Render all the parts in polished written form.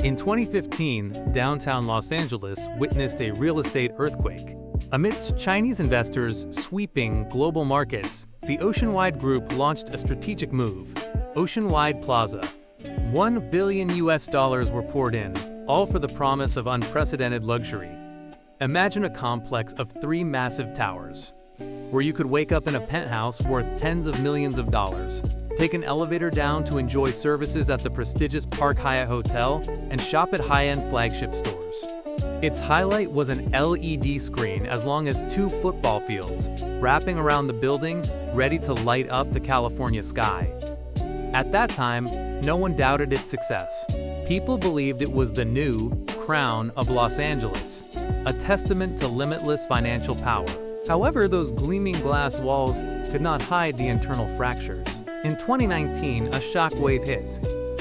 In 2015, downtown Los Angeles witnessed a real estate earthquake. Amidst Chinese investors sweeping global markets, the Oceanwide Group launched a strategic move, Oceanwide Plaza. $1 billion were poured in, all for the promise of unprecedented luxury. Imagine a complex of 3 massive towers, where you could wake up in a penthouse worth tens of millions of dollars, take an elevator down to enjoy services at the prestigious Park Hyatt hotel, and shop at high-end flagship stores. Its highlight was an LED screen as long as 2 football fields, wrapping around the building, ready to light up the California sky. At that time, no one doubted its success. People believed it was the new crown of Los Angeles, a testament to limitless financial power. However, those gleaming glass walls could not hide the internal fractures. In 2019, a shockwave hit.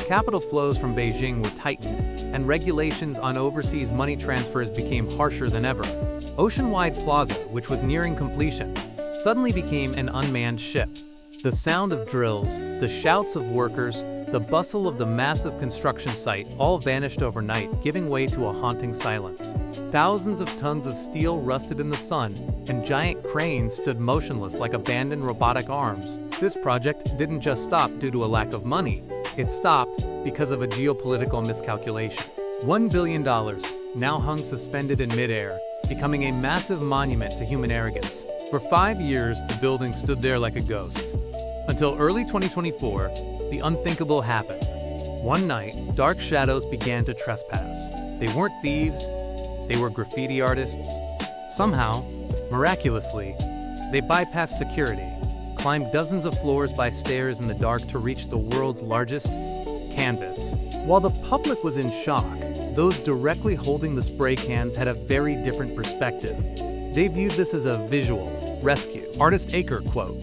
Capital flows from Beijing were tightened, and regulations on overseas money transfers became harsher than ever. Oceanwide Plaza, which was nearing completion, suddenly became an unmanned ship. The sound of drills, the shouts of workers, the bustle of the massive construction site all vanished overnight, giving way to a haunting silence. Thousands of tons of steel rusted in the sun, and giant cranes stood motionless like abandoned robotic arms. This project didn't just stop due to a lack of money. It stopped because of a geopolitical miscalculation. $1 billion now hung suspended in midair, becoming a massive monument to human arrogance. For 5 years, the building stood there like a ghost. Until early 2024, the unthinkable happened. One night, dark shadows began to trespass. They weren't thieves, they were graffiti artists. Somehow, miraculously, they bypassed security, climbed dozens of floors by stairs in the dark to reach the world's largest canvas. While the public was in shock, those directly holding the spray cans had a very different perspective. They viewed this as a visual rescue. Artist Aker quote,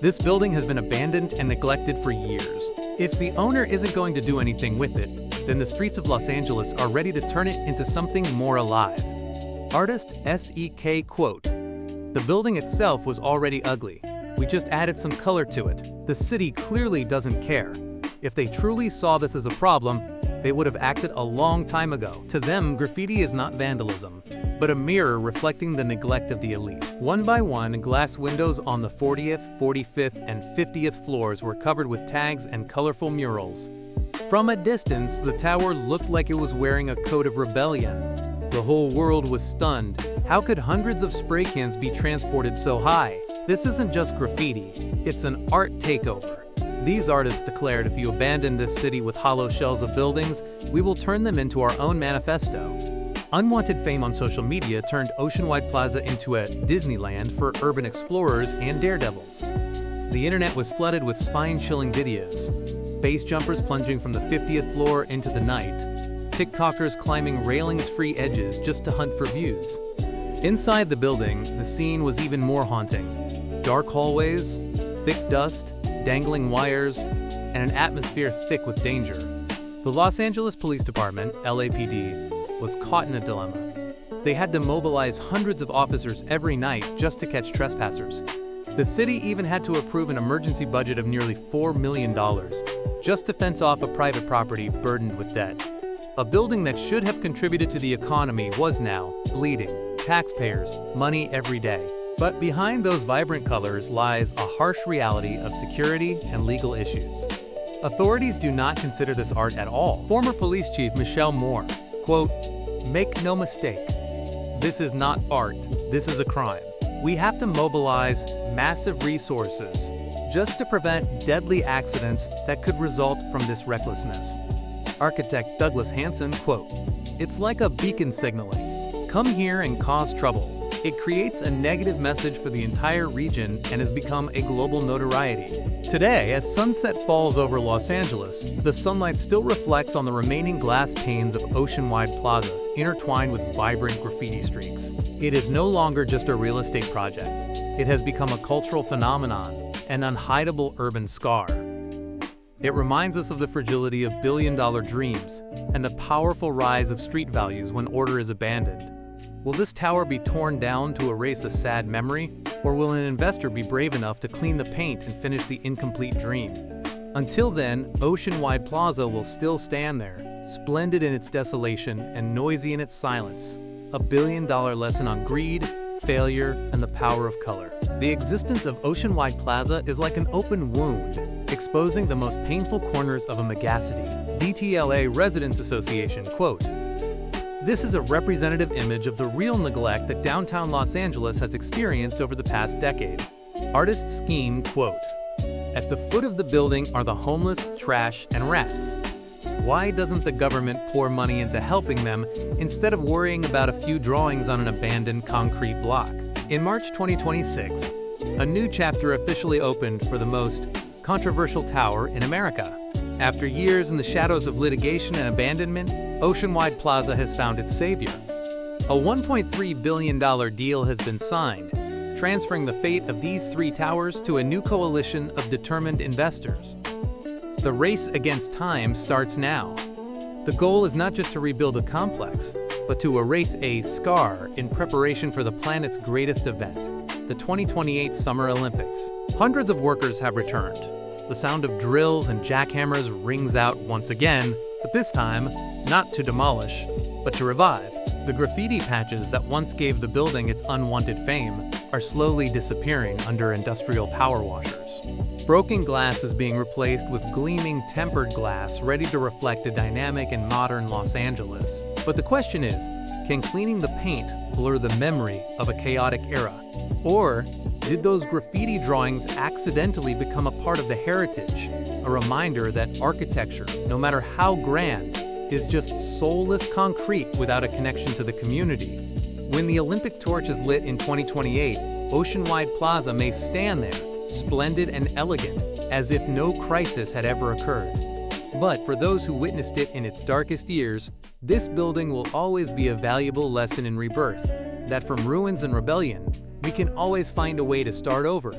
"This building has been abandoned and neglected for years. If the owner isn't going to do anything with it, then the streets of Los Angeles are ready to turn it into something more alive." Artist SEK quote, "The building itself was already ugly. We just added some color to it. The city clearly doesn't care. If they truly saw this as a problem, they would have acted a long time ago." To them, graffiti is not vandalism, but a mirror reflecting the neglect of the elite. One by one, glass windows on the 40th, 45th, and 50th floors were covered with tags and colorful murals. From a distance, the tower looked like it was wearing a coat of rebellion. The whole world was stunned. How could hundreds of spray cans be transported so high? This isn't just graffiti, it's an art takeover. These artists declared, if you abandon this city with hollow shells of buildings, we will turn them into our own manifesto. Unwanted fame on social media turned Oceanwide Plaza into a Disneyland for urban explorers and daredevils. The internet was flooded with spine-chilling videos. Base jumpers plunging from the 50th floor into the night. TikTokers climbing railings-free edges just to hunt for views. Inside the building, the scene was even more haunting. Dark hallways, thick dust, dangling wires, and an atmosphere thick with danger. The Los Angeles Police Department, LAPD, was caught in a dilemma. They had to mobilize hundreds of officers every night just to catch trespassers. The city even had to approve an emergency budget of nearly $4 million just to fence off a private property burdened with debt. A building that should have contributed to the economy was now bleeding taxpayers' money every day. But behind those vibrant colors lies a harsh reality of security and legal issues. Authorities do not consider this art at all. Former Police Chief Michelle Moore, quote, "Make no mistake, this is not art, this is a crime. We have to mobilize massive resources just to prevent deadly accidents that could result from this recklessness." Architect Douglas Hanson, quote, "It's like a beacon signaling. Come here and cause trouble. It creates a negative message for the entire region and has become a global notoriety." Today, as sunset falls over Los Angeles, the sunlight still reflects on the remaining glass panes of Oceanwide Plaza, intertwined with vibrant graffiti streaks. It is no longer just a real estate project. It has become a cultural phenomenon, an unhideable urban scar. It reminds us of the fragility of billion-dollar dreams and the powerful rise of street values when order is abandoned. Will this tower be torn down to erase a sad memory, or will an investor be brave enough to clean the paint and finish the incomplete dream? Until then, Oceanwide Plaza will still stand there, Splendid in its desolation and noisy in its silence, a billion-dollar lesson on greed, failure, and the power of color. The existence of Oceanwide Plaza is like an open wound, exposing the most painful corners of a megacity. DTLA Residents Association, quote, "This is a representative image of the real neglect that downtown Los Angeles has experienced over the past decade." Artists scheme, quote, "At the foot of the building are the homeless, trash, and rats. Why doesn't the government pour money into helping them instead of worrying about a few drawings on an abandoned concrete block?" In March 2026, a new chapter officially opened for the most controversial tower in America. After years in the shadows of litigation and abandonment, Oceanwide Plaza has found its savior. A $1.3 billion deal has been signed, transferring the fate of these three towers to a new coalition of determined investors. The race against time starts now. The goal is not just to rebuild a complex, but to erase a scar in preparation for the planet's greatest event, the 2028 Summer Olympics. Hundreds of workers have returned. The sound of drills and jackhammers rings out once again, but this time, not to demolish, but to revive. The graffiti patches that once gave the building its unwanted fame are slowly disappearing under industrial power washers. Broken glass is being replaced with gleaming tempered glass ready to reflect a dynamic and modern Los Angeles. But the question is, can cleaning the paint blur the memory of a chaotic era? Or did those graffiti drawings accidentally become a part of the heritage, a reminder that architecture, no matter how grand, is just soulless concrete without a connection to the community? When the Olympic torch is lit in 2028, Oceanwide Plaza may stand there, splendid and elegant, as if no crisis had ever occurred. But for those who witnessed it in its darkest years, this building will always be a valuable lesson in rebirth, that from ruins and rebellion, we can always find a way to start over.